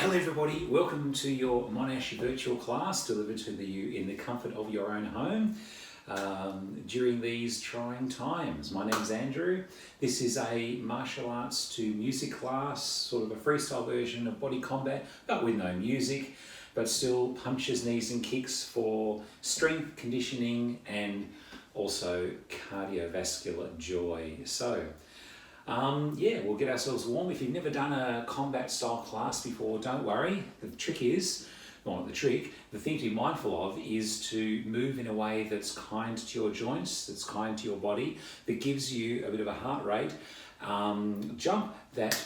Hello everybody, welcome to your Monash virtual class delivered to you in the comfort of your own home during these trying times. My name's Andrew. This is a martial arts to music class, sort of a freestyle version of body combat, but with no music, but still punches, knees and kicks for strength, conditioning and also cardiovascular joy. So we'll get ourselves warm. If you've never done a combat style class before, don't worry. The thing to be mindful of is to move in a way that's kind to your joints, that's kind to your body, that gives you a bit of a heart rate jump that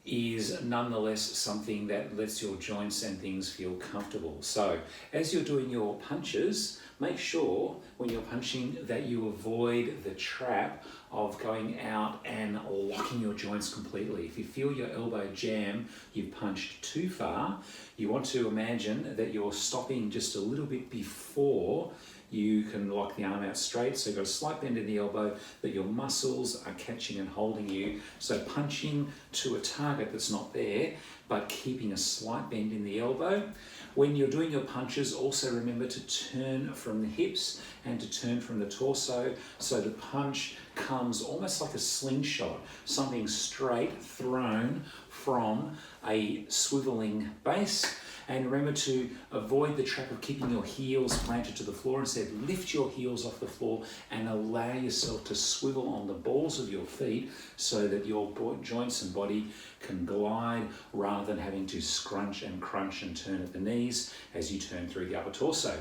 is nonetheless something that lets your joints and things feel comfortable. So as you're doing your punches, make sure when you're punching that you avoid the trap of going out and locking your joints completely. If you feel your elbow jam, you've punched too far, you want to imagine that you're stopping just a little bit before you can lock the arm out straight. So you've got a slight bend in the elbow, that your muscles are catching and holding you. So punching to a target that's not there, but keeping a slight bend in the elbow. When you're doing your punches, also remember to turn from the hips and to turn from the torso, so the punch comes almost like a slingshot, something straight thrown from a swiveling base. And remember to avoid the trap of keeping your heels planted to the floor. Instead, lift your heels off the floor and allow yourself to swivel on the balls of your feet so that your joints and body can glide rather than having to scrunch and crunch and turn at the knees as you turn through the upper torso.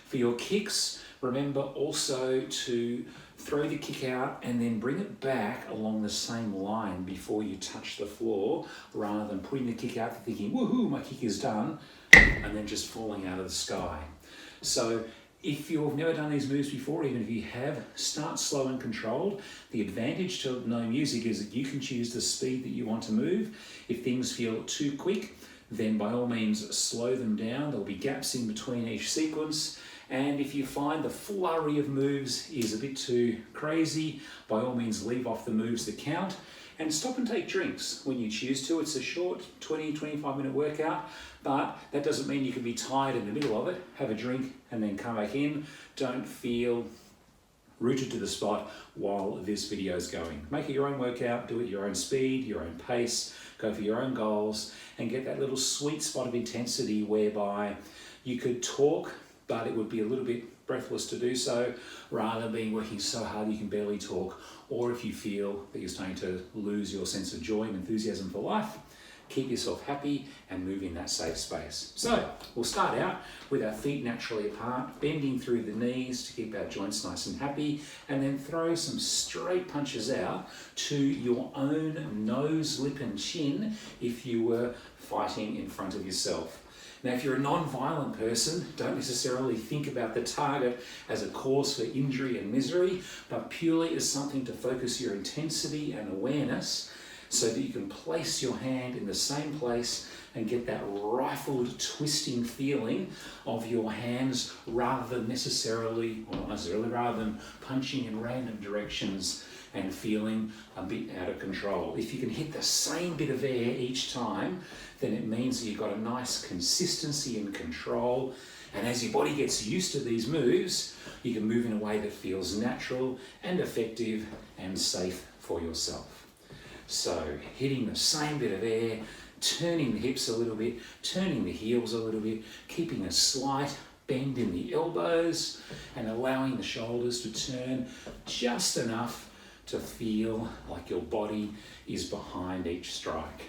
For your kicks, remember also to throw the kick out and then bring it back along the same line before you touch the floor, rather than putting the kick out and thinking, woohoo, my kick is done, and then just falling out of the sky. So if you've never done these moves before, even if you have, start slow and controlled. The advantage to no music is that you can choose the speed that you want to move. If things feel too quick, then by all means slow them down. There'll be gaps in between each sequence. And if you find the flurry of moves is a bit too crazy, by all means leave off the moves that count and stop and take drinks when you choose to. It's a short 20-25 minute workout, but that doesn't mean you can be tired in the middle of it. Have a drink and then come back in. Don't feel rooted to the spot while this video is going. Make it your own workout, do it your own speed, your own pace, go for your own goals and get that little sweet spot of intensity whereby you could talk, but it would be a little bit breathless to do so, rather than being working so hard you can barely talk, or if you feel that you're starting to lose your sense of joy and enthusiasm for life, keep yourself happy and move in that safe space. So we'll start out with our feet naturally apart, bending through the knees to keep our joints nice and happy, and then throw some straight punches out to your own nose, lip and chin if you were fighting in front of yourself. Now, if you're a non-violent person, don't necessarily think about the target as a cause for injury and misery, but purely as something to focus your intensity and awareness so that you can place your hand in the same place and get that rifled, twisting feeling of your hands rather than punching in random directions and feeling a bit out of control. If you can hit the same bit of air each time, then it means that you've got a nice consistency and control. And as your body gets used to these moves, you can move in a way that feels natural and effective and safe for yourself. So hitting the same bit of air, turning the hips a little bit, turning the heels a little bit, keeping a slight bend in the elbows and allowing the shoulders to turn just enough to feel like your body is behind each strike.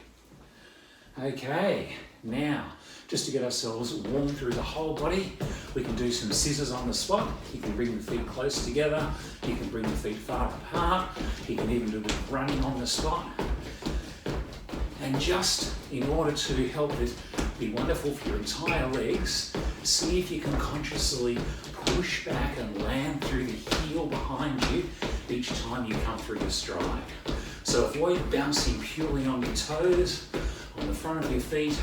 Okay, now just to get ourselves warm through the whole body, we can do some scissors on the spot. You can bring the feet close together, you can bring the feet far apart, you can even do a bit of running on the spot. And just in order to help it be wonderful for your entire legs, see if you can consciously push back and land through the heel behind you each time you come through your stride. So avoid bouncing purely on your toes, on the front of your feet.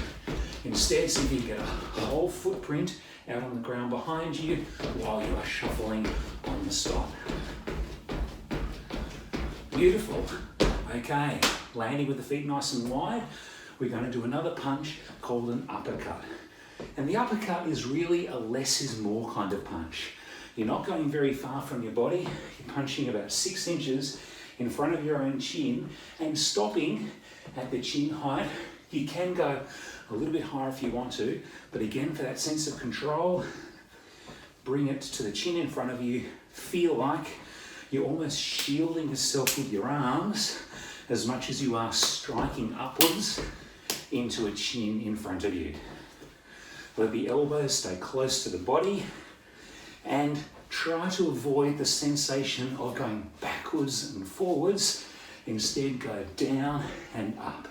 Instead, see if you can get a whole footprint out on the ground behind you while you are shuffling on the spot. Beautiful. Okay, landing with the feet nice and wide. we're going to do another punch called an uppercut. And the uppercut is really a less is more kind of punch. You're not going very far from your body. You're punching about 6 inches in front of your own chin and stopping at the chin height. You can go a little bit higher if you want to, but again, for that sense of control, bring it to the chin in front of you. Feel like you're almost shielding yourself with your arms as much as you are striking upwards into a chin in front of you. Let the elbows stay close to the body and try to avoid the sensation of going backwards and forwards. Instead, go down and up.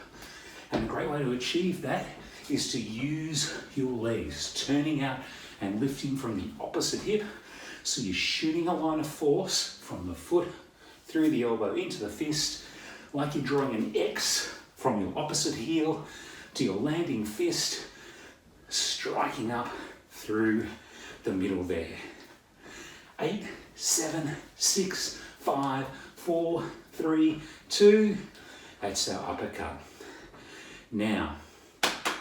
And a great way to achieve that is to use your legs, turning out and lifting from the opposite hip. So you're shooting a line of force from the foot through the elbow into the fist, like you're drawing an X from your opposite heel to your landing fist, striking up through the middle there. 8, 7, 6, 5, 4, 3, 2. That's our uppercut. Now,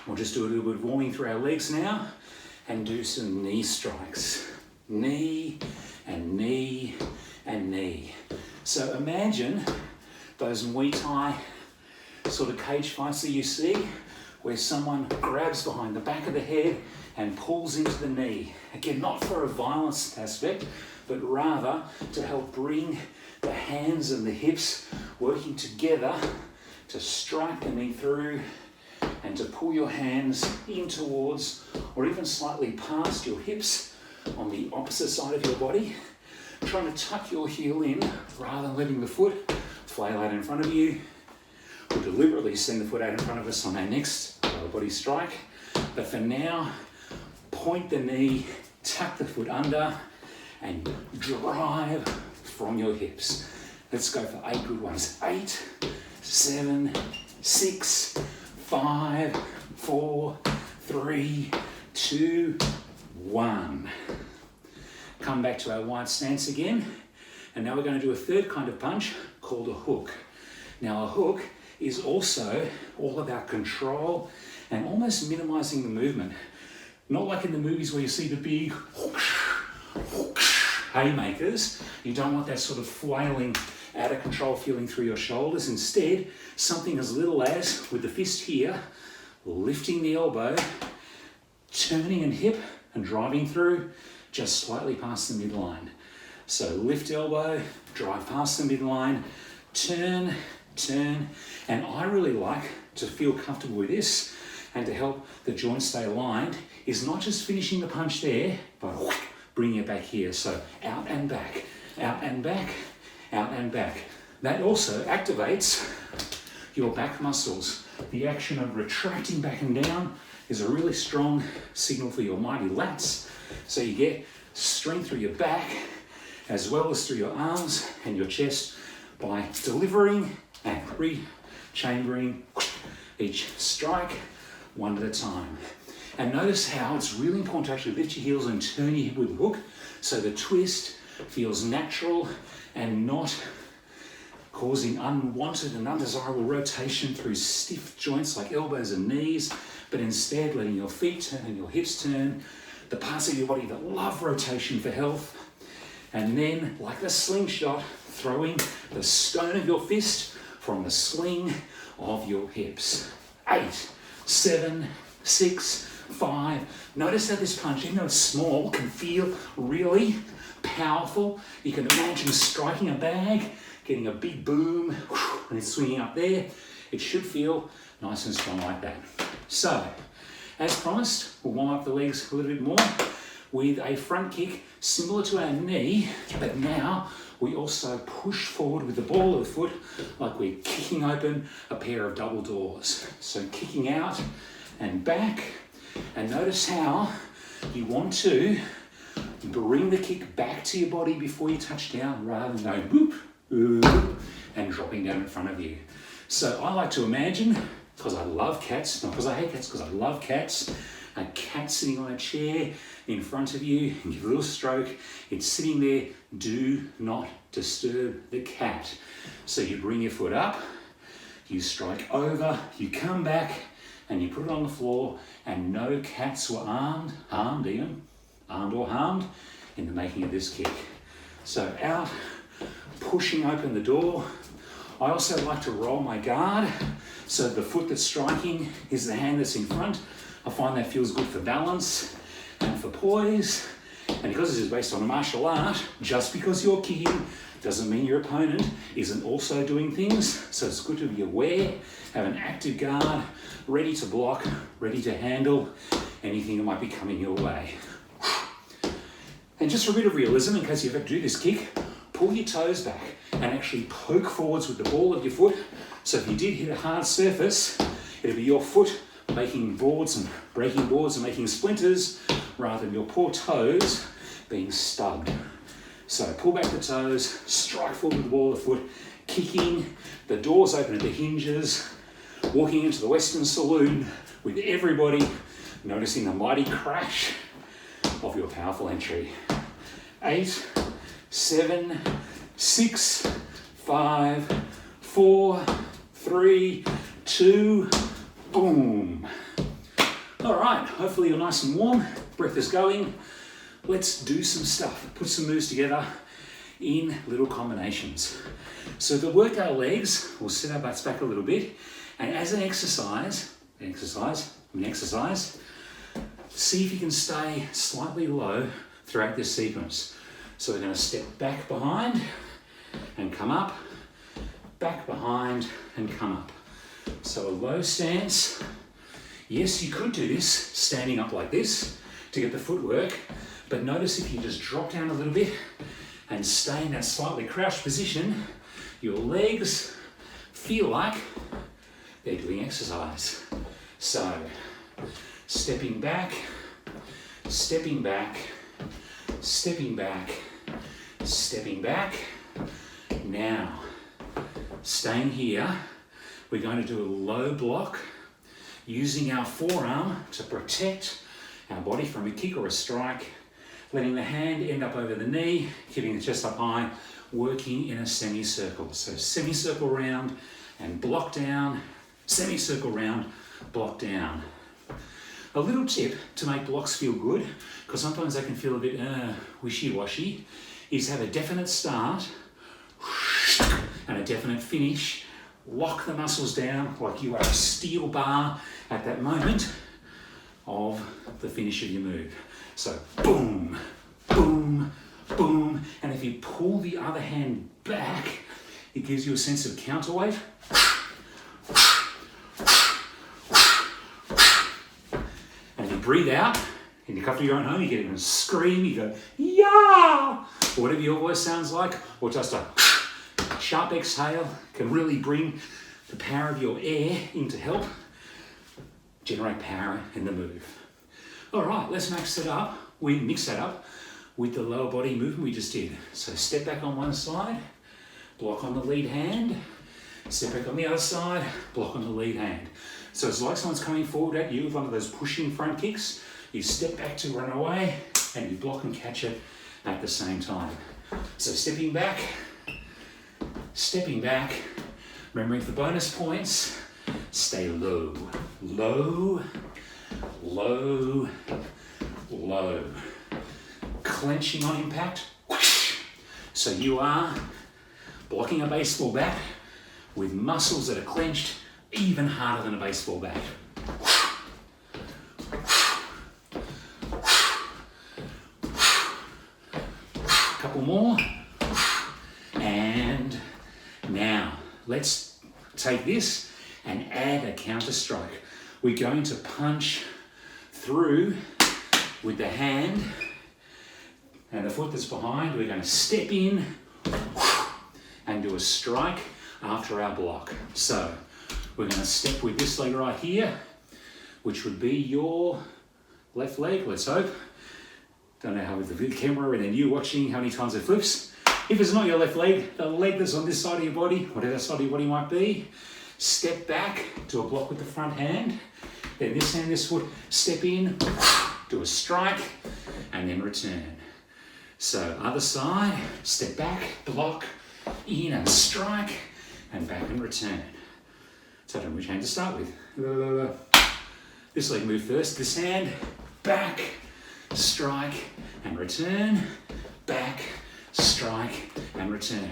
we'll just do a little bit of warming through our legs now and do some knee strikes. Knee and knee and knee. So imagine those Muay Thai sort of cage fights that you see where someone grabs behind the back of the head and pulls into the knee. Again, not for a violence aspect, but rather to help bring the hands and the hips working together to strike the knee through and to pull your hands in towards or even slightly past your hips on the opposite side of your body, trying to tuck your heel in rather than letting the foot flail out in front of you. We'll deliberately send the foot out in front of us on our next lower body strike, but for now, point the knee, tuck the foot under, and drive from your hips. Let's go for 8 good ones. 8, 7, 6, 5, 4, 3, 2, 1. Come back to our wide stance again. And now we're going to do a third kind of punch called a hook. Now a hook is also all about control and almost minimizing the movement. Not like in the movies where you see the big haymakers. You don't want that sort of flailing, out of control feeling through your shoulders. Instead, something as little as, with the fist here, lifting the elbow, turning and hip and driving through just slightly past the midline. So lift elbow, drive past the midline, turn, turn, and I really like to feel comfortable with this and to help the joints stay aligned is not just finishing the punch there, but bringing it back here. So out and back, out and back, out and back. That also activates your back muscles. The action of retracting back and down is a really strong signal for your mighty lats. So you get strength through your back as well as through your arms and your chest by delivering and re-chambering each strike one at a time. And notice how it's really important to actually lift your heels and turn your hip with a hook so the twist feels natural and not causing unwanted and undesirable rotation through stiff joints like elbows and knees, but instead letting your feet turn and your hips turn, the parts of your body that love rotation for health, and then, like the slingshot, throwing the stone of your fist from the sling of your hips. 8, 7, 6, 5. Notice how this punch, even though it's small, can feel really powerful. You can imagine striking a bag, getting a big boom, and it's swinging up there. It should feel nice and strong like that. So, as promised, we'll warm up the legs a little bit more with a front kick similar to our knee, but now we also push forward with the ball of the foot like we're kicking open a pair of double doors. So kicking out and back, and notice how you want to bring the kick back to your body before you touch down rather than going whoop, whoop, and dropping down in front of you. So I like to imagine, because I love cats, not because I hate cats, because I love cats, a cat sitting on a chair in front of you, and give a little stroke. It's sitting there. Do not disturb the cat. So you bring your foot up, you strike over, you come back, and you put it on the floor, and no cats were armed or harmed in the making of this kick. So out, pushing open the door. I also like to roll my guard, so the foot that's striking is the hand that's in front. I find that feels good for balance and for poise. And because this is based on a martial art, just because you're kicking doesn't mean your opponent isn't also doing things. So it's good to be aware, have an active guard, ready to block, ready to handle anything that might be coming your way. And just for a bit of realism, in case you ever do this kick, pull your toes back and actually poke forwards with the ball of your foot. So if you did hit a hard surface, it'll be your foot making boards and breaking boards and making splinters, rather than your poor toes being stubbed. So pull back the toes, strike forward with the ball of the foot, kicking, the doors open at the hinges, walking into the Western Saloon with everybody noticing the mighty crash of your powerful entry. 8, 7, 6, 5, 4, 3, 2, boom. All right, hopefully you're nice and warm, breath is going. Let's do some stuff, put some moves together in little combinations. So to work our legs, we'll sit our butts back a little bit, and as an exercise, see if you can stay slightly low throughout this sequence. So we're going to step back behind and come up, back behind and come up. So a low stance. Yes, you could do this standing up like this to get the footwork, but notice if you just drop down a little bit and stay in that slightly crouched position, your legs feel like they're doing exercise. So stepping back, stepping back, stepping back, stepping back. Now, staying here, we're going to do a low block using our forearm to protect our body from a kick or a strike, letting the hand end up over the knee, keeping the chest up high, working in a semicircle. So semicircle round and block down, semicircle round, block down. A little tip to make blocks feel good, because sometimes they can feel a bit wishy-washy, is have a definite start and a definite finish. Lock the muscles down like you are a steel bar at that moment of the finish of your move. So boom, boom, boom. And if you pull the other hand back, it gives you a sense of counterweight. And if you breathe out, in the comfort of your own home, you get in a scream, you go, yeah, or whatever your voice sounds like, or just a sharp exhale can really bring the power of your air in to help generate power in the move. All right, let's mix that up with the lower body movement we just did. So step back on one side, block on the lead hand, step back on the other side, block on the lead hand. So it's like someone's coming forward at you with one of those pushing front kicks. You step back to run away and you block and catch it at the same time. So stepping back, remembering for bonus points, stay low, low, low, low. Clenching on impact, whoosh. So you are blocking a baseball bat with muscles that are clenched even harder than a baseball bat. Couple more. And now let's take this and add a counter strike. We're going to punch through with the hand and the foot that's behind. We're going to step in and do a strike after our block. So we're going to step with this leg right here, which would be your left leg, let's hope. Don't know how with the camera and then you watching how many times it flips. If it's not your left leg, the leg that's on this side of your body, whatever side of your body might be, step back to a block with the front hand. Then this hand, this foot, step in, do a strike, and then return. So other side, step back, block, in and strike, and back and return. So I don't know which hand to start with. This leg move first. This hand, back, strike, and return. Back, strike, and return.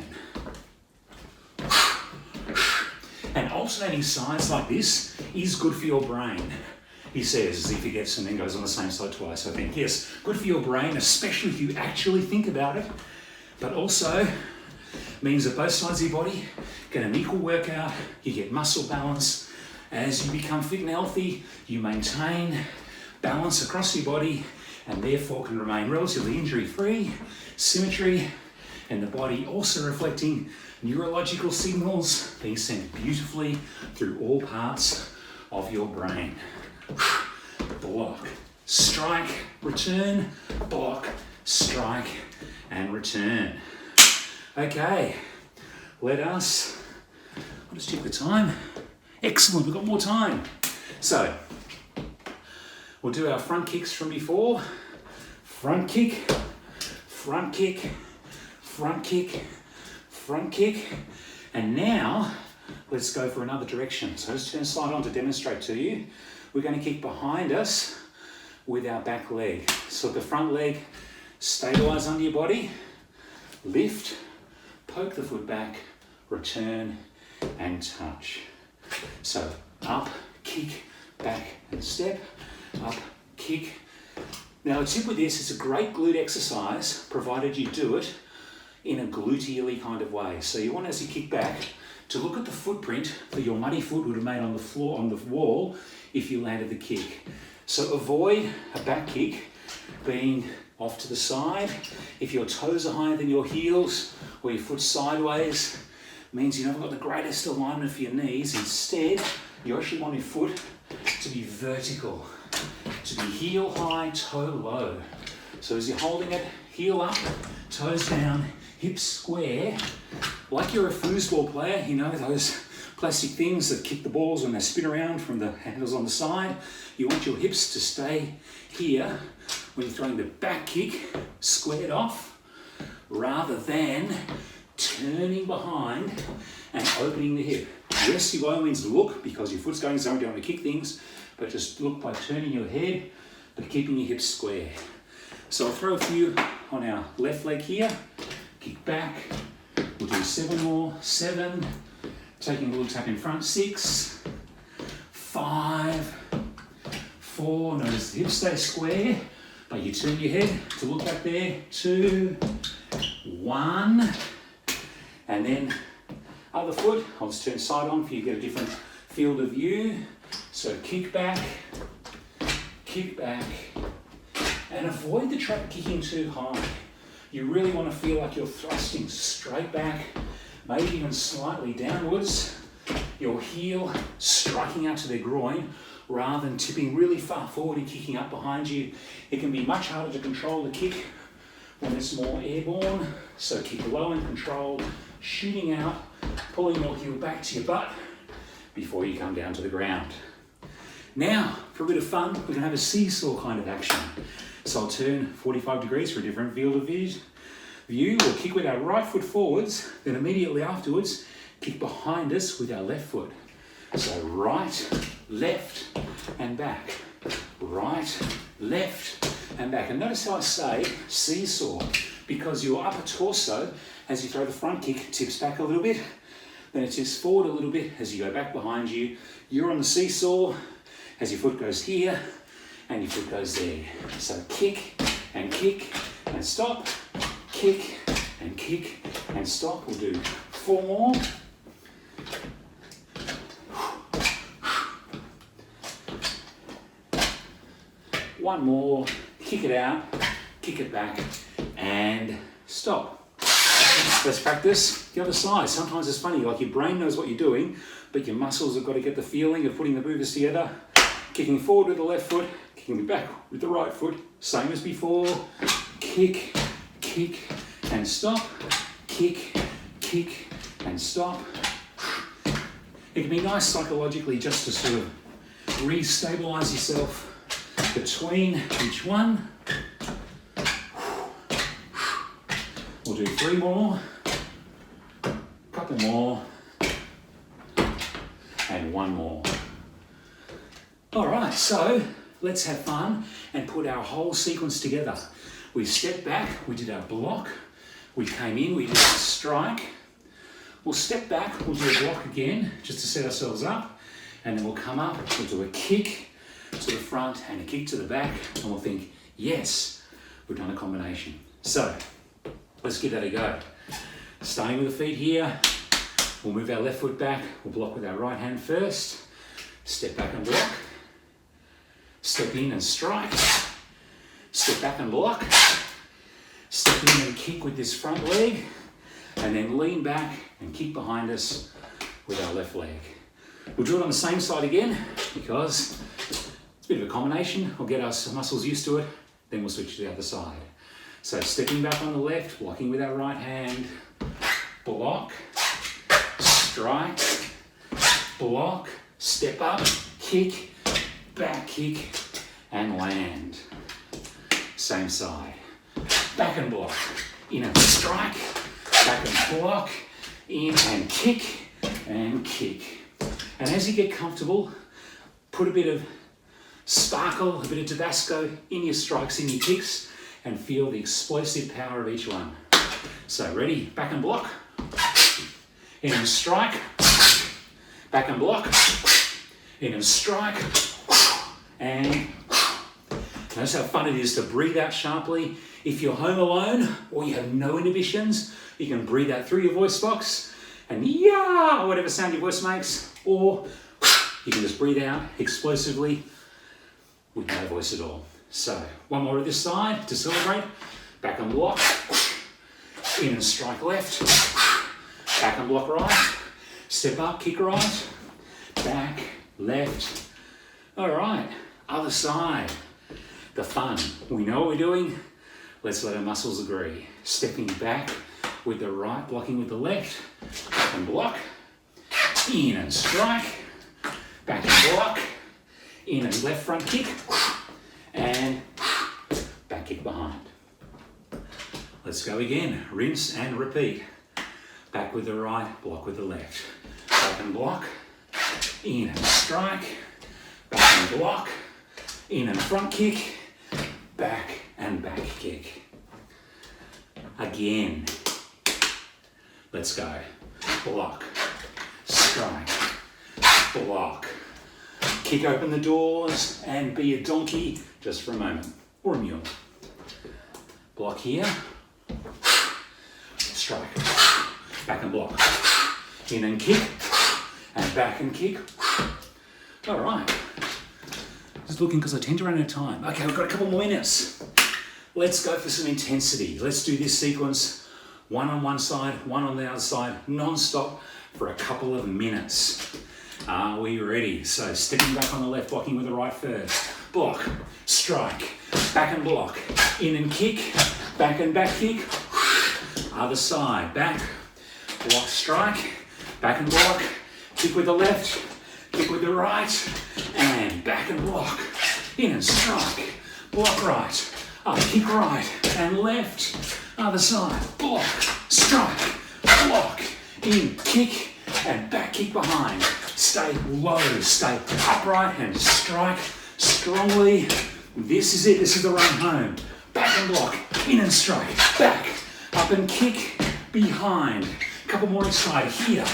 And alternating sides like this is good for your brain, he says, as he forgets and then goes on the same side twice, I think. Yes, good for your brain, especially if you actually think about it, but also means that both sides of your body get an equal workout, you get muscle balance. As you become fit and healthy, you maintain balance across your body and therefore can remain relatively injury-free, symmetry, and the body also reflecting neurological signals being sent beautifully through all parts of your brain. Block, strike, return, block, strike, and return. Okay, I'll just check the time. Excellent, we've got more time. So, we'll do our front kicks from before. Front kick, front kick, front kick, front kick. And now, let's go for another direction. So let's turn slide on to demonstrate to you. We're going to kick behind us with our back leg. So the front leg, stabilize under your body, lift, poke the foot back, return, and touch. So up, kick, back, and step, up, kick. Now a tip with this, it's a great glute exercise, provided you do it in a gluteally kind of way. So you want, as you kick back, to look at the footprint that your muddy foot would have made on the floor, on the wall, if you landed the kick. So avoid a back kick being off to the side. If your toes are higher than your heels or your foot's sideways, means you haven't got the greatest alignment for your knees. Instead, you actually want your foot to be vertical, to be heel high, toe low. So as you're holding it, heel up, toes down, hips square, like you're a foosball player, you know, those plastic things that kick the balls when they spin around from the handles on the side. You want your hips to stay here when you're throwing the back kick squared off, rather than turning behind and opening the hip. Yes, you by all means look, because your foot's going somewhere, you don't want to kick things, but just look by turning your head, but keeping your hips square. So I'll throw a few on our left leg here, kick back, we'll do 7 more, 7, taking a little tap in front, 6, 5, 4, notice the hips stay square, but you turn your head to look back there, 2, 1, and then other foot, I'll just turn side on for you to get a different field of view. So kick back, and avoid the trap kicking too high. You really want to feel like you're thrusting straight back, maybe even slightly downwards, your heel striking out to their groin, rather than tipping really far forward and kicking up behind you. It can be much harder to control the kick when it's more airborne, so kick low and controlled, shooting out, pulling your heel back to your butt before you come down to the ground. Now, for a bit of fun, we're going to have a seesaw kind of action. So I'll turn 45 degrees for a different field of view. We'll kick with our right foot forwards, then immediately afterwards, kick behind us with our left foot. So right, left, and back. Right, left, and back. And notice how I say seesaw, because your upper torso, as you throw the front kick, tips back a little bit, then it tips forward a little bit as you go back behind you. You're on the seesaw as your foot goes here and your foot goes there. So kick and stop, kick and stop. We'll do 4 more. One more, kick it out, kick it back, and stop. Let's practice the other side. Sometimes it's funny, like your brain knows what you're doing, but your muscles have got to get the feeling of putting the movers together. Kicking forward with the left foot, kicking back with the right foot, same as before. Kick, and stop. Kick, and stop. It can be nice psychologically just to sort of re-stabilize yourself between each one. We'll do 3 more, couple more, and 1 more. All right, so let's have fun and put our whole sequence together. We stepped back, we did our block, we came in, we did a strike. We'll step back, we'll do a block again, just to set ourselves up, and then we'll come up, we'll do a kick to the front and a kick to the back, and we'll think, yes, we've done a combination. So, let's give that a go. Starting with the feet here, we'll move our left foot back, we'll block with our right hand first, step back and block, step in and strike, step back and block, step in and kick with this front leg, and then lean back and kick behind us with our left leg. We'll do it on the same side again because it's a bit of a combination. We'll get our muscles used to it, then we'll switch to the other side. So stepping back on the left, blocking with our right hand, block, strike, block, step up, kick, back kick, and land. Same side. Back and block, in and strike, back and block, in and kick, and kick. And as you get comfortable, put a bit of sparkle, a bit of Tabasco in your strikes, in your kicks, and feel the explosive power of each one. So ready, back and block, in and strike, back and block, in and strike, and notice how fun it is to breathe out sharply. If you're home alone or you have no inhibitions, you can breathe out through your voice box and yeah, whatever sound your voice makes, or you can just breathe out explosively with no voice at all. So one more at this side to celebrate. Back and block, in and strike left, back and block right, step up, kick right, back, left. All right, other side. The fun. We know what we're doing. Let's let our muscles agree. Stepping back with the right, blocking with the left, back and block, in and strike, back and block, in and left front kick, and back kick behind. Let's go again. Rinse and repeat. Back with the right, block with the left, back and block, in and strike, back and block, in and front kick, back and back kick. Again. Let's go. Block, strike, block. Kick open the doors and be a donkey just for a moment, or a mule. Block here, strike, back and block. In and kick, and back and kick. All right. Just looking because I tend to run out of time. Okay, we've got a couple more minutes. Let's go for some intensity. Let's do this sequence, one on one side, one on the other side, non-stop for a couple of minutes. Are we ready? So stepping back on the left, blocking with the right first. Block, strike, back and block, in and kick, back and back kick. Other side, back, block, strike, back and block, kick with the left, kick with the right, and back and block, in and strike, block right, up, kick right and left, other side, block, strike, block, in, kick, and back kick behind. Stay low, stay upright and strike strongly. This is it, this is the run home. Back and block, in and strike, back, up and kick, behind. A couple more each side, here,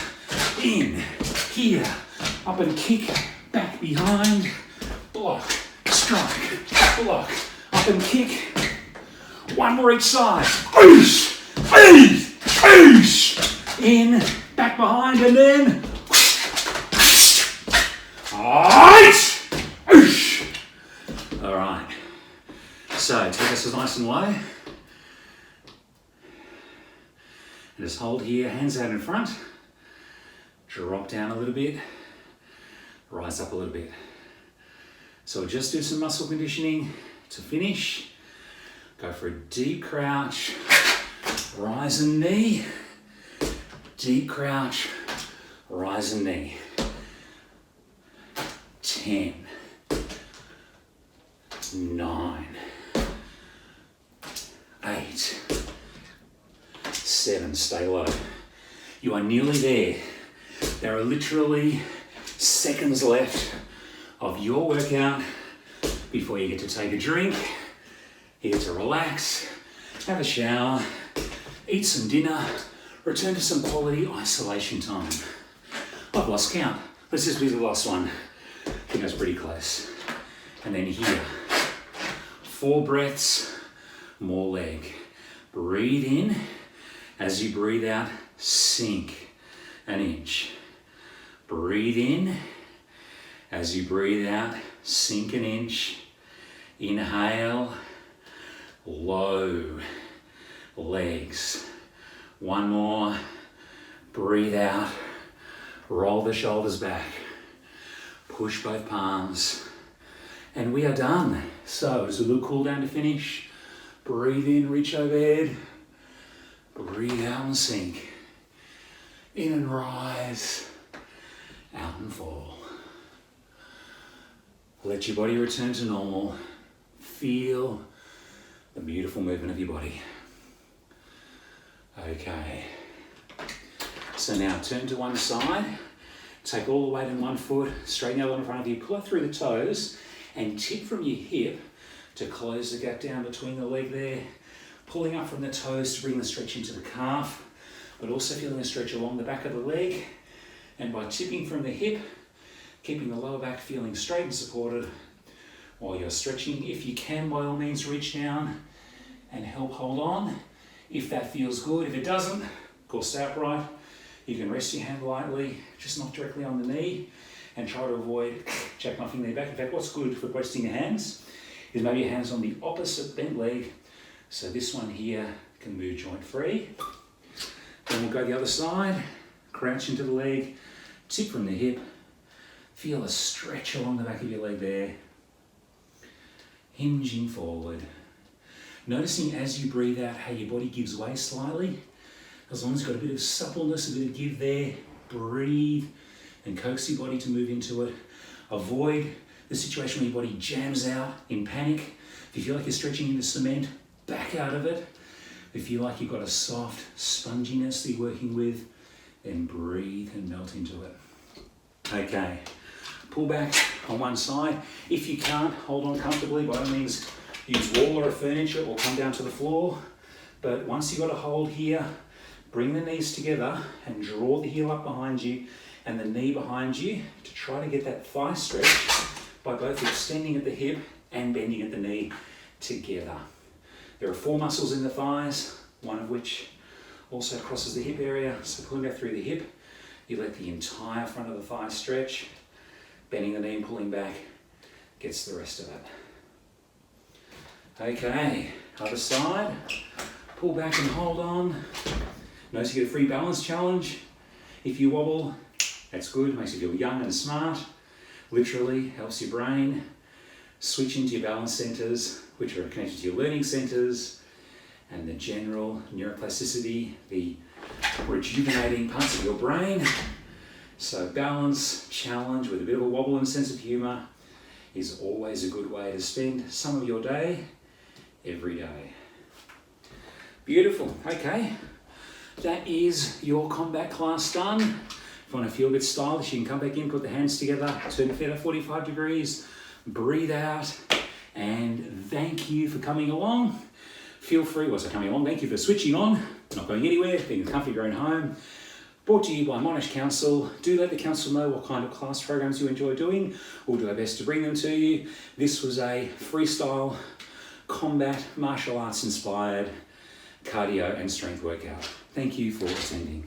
in, here, up and kick, back behind, block, strike, block, up and kick. One more each side. Oosh, oosh, oosh. In, back behind, and then oosh. All right. So take us nice and low. And just hold here, hands out in front. Drop down a little bit. Rise up a little bit. So we'll just do some muscle conditioning to finish. Go for a deep crouch, rise and knee, deep crouch, rise and knee. 10, 9, 8, 7, stay low. You are nearly there. There are literally seconds left of your workout before you get to take a drink. You get to relax, have a shower, eat some dinner, return to some quality isolation time. I've lost count. Let's just be the last one. I think that's pretty close. And then here, 4 breaths, more leg. Breathe in. As you breathe out, sink an inch. Breathe in. As you breathe out, sink an inch. Inhale, low, legs. One more. Breathe out. Roll the shoulders back. Push both palms. And we are done. So just a little cool down to finish. Breathe in, reach overhead. Breathe out and sink. In and rise. Out and fall. Let your body return to normal. Feel the beautiful movement of your body. Okay. So now turn to one side. Take all the weight in one foot. Straighten the other one in front of you. Pull up through the toes and tip from your hip to close the gap down between the leg there. Pulling up from the toes to bring the stretch into the calf, but also feeling a stretch along the back of the leg. And by tipping from the hip, keeping the lower back feeling straight and supported while you're stretching. If you can, by all means, reach down and help hold on. If that feels good. If it doesn't, of course, stay upright. You can rest your hand lightly, just not directly on the knee, and try to avoid jackknifing the back. In fact, what's good for resting your hands is maybe your hands on the opposite bent leg. So this one here can move joint free. Then we'll go the other side, crouch into the leg, tip from the hip, feel a stretch along the back of your leg there. Hinging forward. Noticing as you breathe out how your body gives way slightly. As long as you've got a bit of suppleness, a bit of give there, breathe and coax your body to move into it. Avoid the situation where your body jams out in panic. If you feel like you're stretching into cement, back out of it. If you feel like you've got a soft sponginess that you're working with, then breathe and melt into it. Okay, pull back on one side. If you can't, hold on comfortably. By all means, use wall or furniture or come down to the floor. But once you've got a hold here, bring the knees together and draw the heel up behind you and the knee behind you to try to get that thigh stretch by both extending at the hip and bending at the knee together. There are 4 muscles in the thighs, one of which also crosses the hip area. So pulling back through the hip, you let the entire front of the thigh stretch. Bending the knee and pulling back gets the rest of it. Okay, other side. Pull back and hold on. Notice you get a free balance challenge. If you wobble, that's good, makes you feel young and smart. Literally helps your brain switch into your balance centers, which are connected to your learning centers, and the general neuroplasticity, the rejuvenating parts of your brain. So balance, challenge with a bit of a wobble and sense of humor is always a good way to spend some of your day, every day. Beautiful, okay. That is your combat class done. If you want to feel a bit stylish, you can come back in, put the hands together, turn the feet at 45 degrees, breathe out, and thank you for coming along. Feel free, coming along, thank you for switching on, not going anywhere, being comfy, your own home. Brought to you by Monash Council. Do let the council know what kind of class programs you enjoy doing. We'll do our best to bring them to you. This was a freestyle, combat, martial arts inspired cardio and strength workout. Thank you for attending.